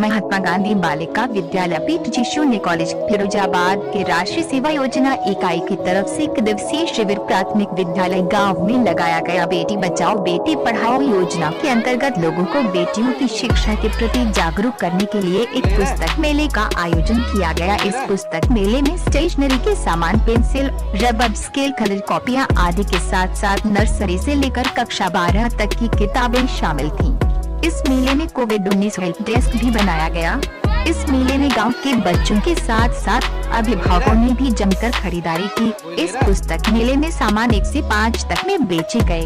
महात्मा गांधी बालिका विद्यालय पीठ शून्य कॉलेज फिरोजाबाद के राष्ट्रीय सेवा योजना इकाई की तरफ से 1 दिवसीय शिविर प्राथमिक विद्यालय गांव में लगाया गया। बेटी बचाओ बेटी पढ़ाओ योजना के अंतर्गत लोगों को बेटियों की शिक्षा के प्रति जागरूक करने के लिए एक पुस्तक मेले का आयोजन किया गया। इस पुस्तक मेले में स्टेशनरी के सामान, पेंसिल, रबर, स्केल, कलर, कॉपियाँ आदि के साथ साथ नर्सरी से लेकर कक्षा 12 तक की किताबें शामिल थीं। इस मेले में कोविड-19 हेल्प डेस्क भी बनाया गया। इस मेले में गांव के बच्चों के साथ साथ अभिभावकों ने भी जमकर खरीदारी की। इस पुस्तक मेले में सामान 1 से 5 तक में बेचे गए।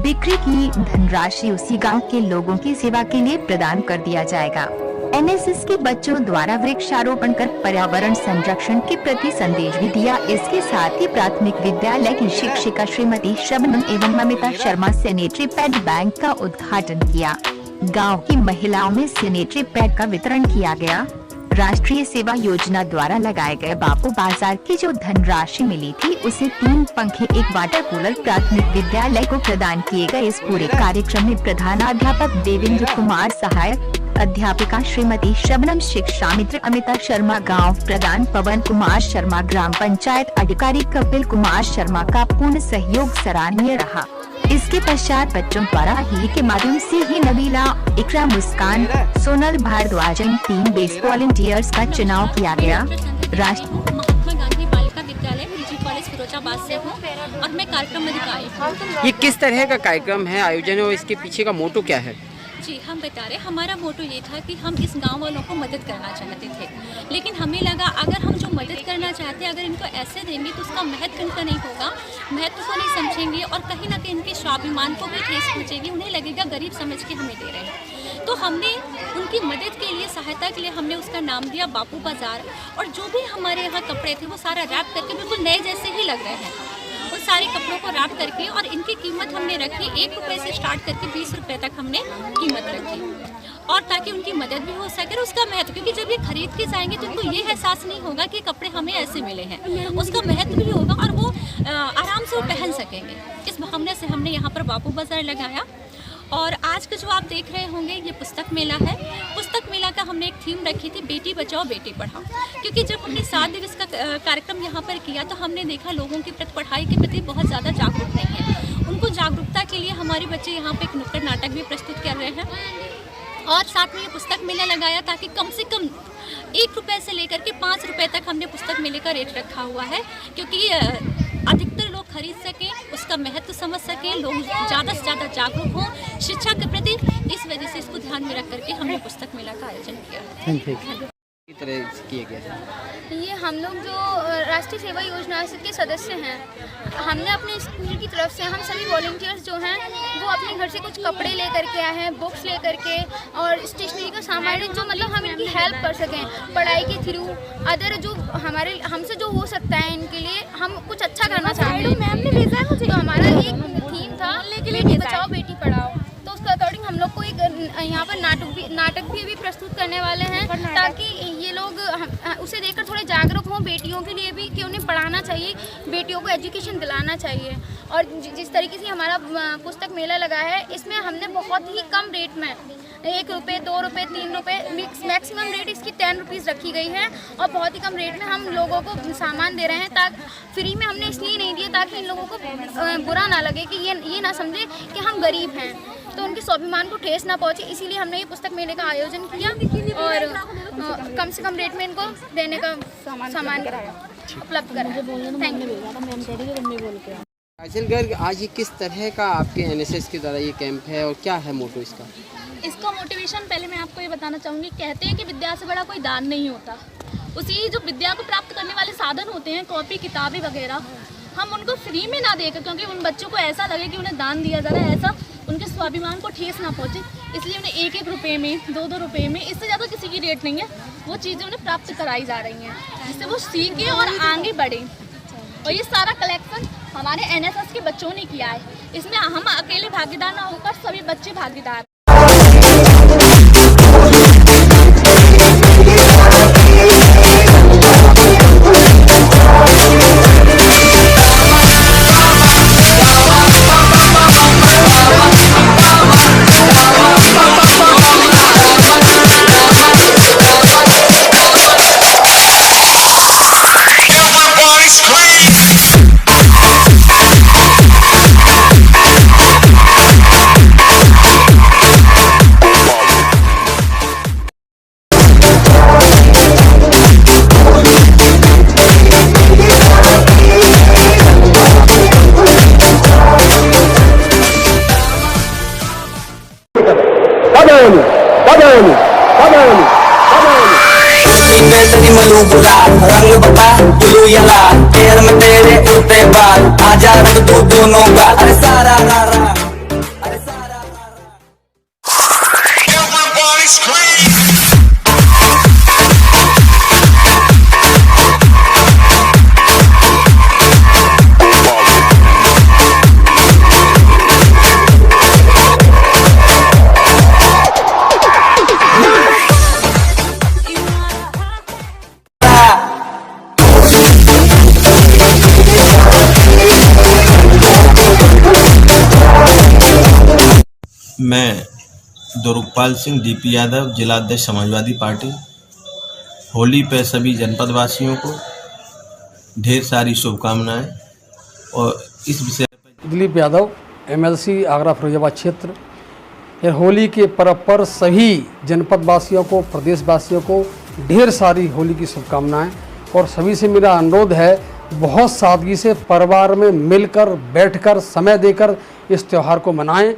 बिक्री की धनराशि उसी गांव के लोगों की सेवा के लिए प्रदान कर दिया जाएगा। एनएसएस के बच्चों द्वारा वृक्षारोपण कर पर्यावरण संरक्षण के प्रति संदेश भी दिया। इसके साथ ही प्राथमिक विद्यालय की शिक्षिका श्रीमती शबनम एवं Mamita Sharma sanitary pad bank का उद्घाटन किया। गांव की महिलाओं में सैनिटरी पैड का वितरण किया गया। राष्ट्रीय सेवा योजना द्वारा लगाए गए बापू बाजार की जो धनराशि मिली थी उसे 3 पंखे, 1 वाटर कूलर प्राथमिक विद्यालय को प्रदान किए गए। इस पूरे कार्यक्रम में प्रधानाध्यापक देवेंद्र कुमार, सहायक अध्यापिका श्रीमती शबनम, शिक्षा मित्र अमिता शर्मा, गांव प्रधान पवन कुमार शर्मा, ग्राम पंचायत अधिकारी कपिल कुमार शर्मा का पूर्ण सहयोग सराहनीय रहा। इसके पश्चात बच्चों द्वारा ही के माध्यम से ही नबीला, इकरा, मुस्कान, सोनल भारद्वाज, 3 बेस्ट वॉलंटियर्स का चुनाव किया गया। महात्मा गांधी बालिका विद्यालय पीजी कॉलेज फिरोजाबाद से हूँ और मैं कार्यक्रम अधिकारी हूँ। ये किस तरह का कार्यक्रम है, आयोजन और इसके पीछे का मोटो क्या है? जी, हम बता रहे, हमारा मोटो ये था कि हम इस गांव वालों को मदद करना चाहते थे, लेकिन हमें लगा अगर हम जो मदद करना चाहते हैं अगर इनको ऐसे देंगे तो उसका महत्व इनका नहीं होगा, महत्व को नहीं समझेंगे और कहीं ना कहीं इनके स्वाभिमान को भी ठेस पहुँचेगी। उन्हें लगेगा गरीब समझ के हमें दे रहे हैं। तो हमने उनकी मदद के लिए, सहायता के लिए हमने उसका नाम दिया बापू बाजार। और जो भी हमारे यहाँ कपड़े थे वो सारा रैप करके बिल्कुल नए जैसे ही लग रहे हैं। उन सारे कपड़ों को रैप करके और इनकी कीमत हमने रखी 1 रुपये से स्टार्ट करके 20 रुपये तक हमने कीमत रखी, और ताकि उनकी मदद भी हो सके। उसका महत्व, क्योंकि जब ये खरीद के जाएंगे तो उनको ये एहसास नहीं होगा कि कपड़े हमें ऐसे मिले हैं, उसका महत्व भी होगा और वो आराम से वो पहन सकेंगे। इस भावना से हमने यहाँ पर बापू बाजार लगाया। और आज का जो आप देख रहे होंगे ये पुस्तक मेला है। पुस्तक मेला का हमने एक थीम रखी थी बेटी बचाओ बेटी पढ़ाओ, क्योंकि जब हमने 7 दिवस का कार्यक्रम यहाँ पर किया तो हमने देखा लोगों की पढ़ाई के प्रति बहुत ज़्यादा जागरूक नहीं है। उनको जागरूकता के लिए हमारे बच्चे यहाँ पे एक नुक्कड़ नाटक भी प्रस्तुत कर रहे हैं और साथ में ये पुस्तक मेला लगाया ताकि कम से कम 1 रुपये से लेकर के 5 रुपये तक हमने पुस्तक मेले का रेट रखा हुआ है, क्योंकि अधिकतर लोग खरीद सकें, उसका महत्व समझ सकें, लोग ज़्यादा से ज़्यादा जागरूक हों शिक्षा के प्रति। इस वजह से इसको ध्यान में रख करके हमने पुस्तक मेला का आयोजन किया। तरह किया गया ये हम लोग जो राष्ट्रीय सेवा योजना के सदस्य हैं, हमने अपने स्कूल की तरफ से हम सभी वॉलंटियर्स जो हैं वो अपने घर से कुछ कपड़े ले करके आए हैं, बुक्स ले करके और स्टेशनरी का सामान जो मतलब हम इनकी हेल्प कर सकें पढ़ाई के थ्रू। अदर जो हमारे हमसे जो हो सकता है इनके लिए हम कुछ अच्छा करना चाहते हैं। मैम ने भेजा है मुझे। तो हमारा एक थीम था बेटी बचाओ बेटी पढ़ाओ, तो उसके अकॉर्डिंग हम लोग को एक यहाँ पर नाटक भी प्रस्तुत करने वाले हैं ताकि ये लोग उसे देखकर थोड़े जागरूक हों बेटियों के लिए भी कि उन्हें पढ़ाना चाहिए, बेटियों को एजुकेशन दिलाना चाहिए। और जिस तरीके से हमारा पुस्तक मेला लगा है इसमें हमने बहुत ही कम रेट में 1 रुपये, 2 रुपये, 3 रुपये, मैक्सिमम रेट इसकी 10 रुपीज़ रखी गई है और बहुत ही कम रेट में हम लोगों को सामान दे रहे हैं। ताकि फ्री में हमने इसलिए नहीं दिया ताकि इन लोगों को बुरा ना लगे कि ये ना समझे कि हम गरीब हैं, तो उनके स्वाभिमान को ठेस ना पहुँचे, इसीलिए हमने ये पुस्तक मेले का आयोजन किया और कम से कम रेट में इनको देने का सामान उपलब्ध कराया। Thank you. काजल गर्ग, आज ये किस तरह का आपके एनएसएस के द्वारा ये कैंप है और क्या है मोटो इसका? इसका मोटिवेशन पहले मैं आपको ये बताना चाहूँगी, कहते हैं कि विद्या से बड़ा कोई दान नहीं होता। उसी जो विद्या को प्राप्त करने वाले साधन होते हैं, कॉपी किताबें वगैरह, हम उनको फ्री में ना देकर, क्योंकि उन बच्चों को ऐसा लगे कि उन्हें दान दिया जा रहा है, ऐसा उनके स्वाभिमान को ठेस ना पहुँचे, इसलिए उन्हें 1-1 रुपये में, 2-2 रुपये में, इससे ज़्यादा किसी की रेट नहीं है, वो चीज़ें उन्हें प्राप्त कराई जा रही हैं जिससे वो सीखें और आगे बढ़ें। और ये सारा कलेक्शन हमारे एनएसएस के बच्चों ने किया है, इसमें हम अकेले भागीदार ना होकर सभी बच्चे भागीदार। पानी मलू गुलाल, रंग बता ब्लू या लाल, पैर में तेरे उड़ते बाल, आजा रख दो दोनों का, अरे सारा रा रा, अरे सारा रा रा। Everybody scream! मैं दुर्गपाल सिंह डीपी यादव, जिला अध्यक्ष समाजवादी पार्टी। होली पे सभी जनपद वासियों को ढेर सारी शुभकामनाएं। और इस विषय पर दिलीप यादव, एमएलसी आगरा फिरोजाबाद क्षेत्र। ये होली के पर्व पर सभी जनपद वासियों को, प्रदेश वासियों को ढेर सारी होली की शुभकामनाएं। और सभी से मेरा अनुरोध है, बहुत सादगी से परिवार में मिलकर बैठकर समय देकर इस त्यौहार को मनाएं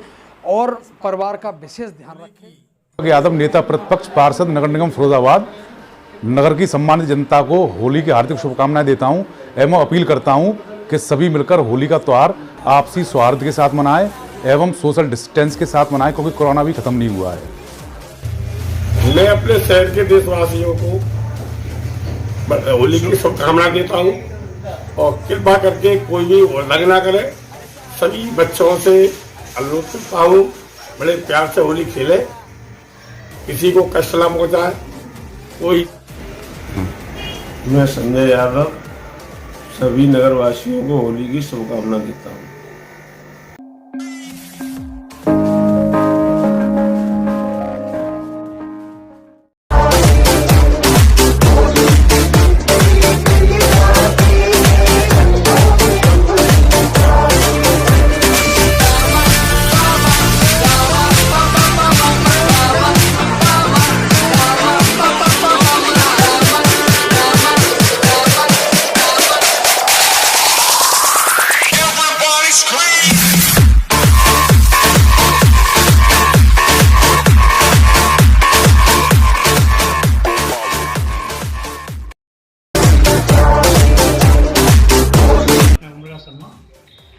और परिवार का विशेष ध्यान रखें। यादव, नेता प्रतिपक्ष, पार्षद, नगर निगम फिरोजाबाद। नगर की सम्मानित जनता को होली की हार्दिक शुभकामनाएं देता हूं एवं अपील करता हूं कि सभी मिलकर होली का त्यौहार आपसी सौहार्द के साथ मनाएं एवं सोशल डिस्टेंस के साथ मनाएं, क्योंकि कोरोना भी खत्म नहीं हुआ है। मैं अपने शहर के देशवासियों को होली की शुभकामनाएं देता हूं और कृपा करके कोई भी उल्लंघन न करे। सभी बच्चों से अनुरोध करता हूँ, बड़े प्यार से होली खेले, किसी को कष्ट न पहुँचाए कोई। मैं संजय यादव सभी नगरवासियों को होली की शुभकामना देता हूँ।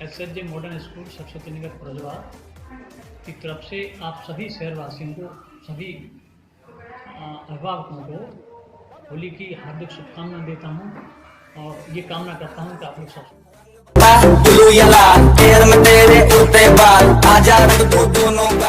SSJ modern school Saraswati Nagar Firozabad की तरफ से आप सभी शहरवासियों को, सभी अभिभावकों को होली की हार्दिक शुभकामनाएं देता हूं और ये कामना करता हूं कि आप लोग सब ब्लू या लाल, पैर में तेरे उड़ते बाल, आजा रख दो दोनों का।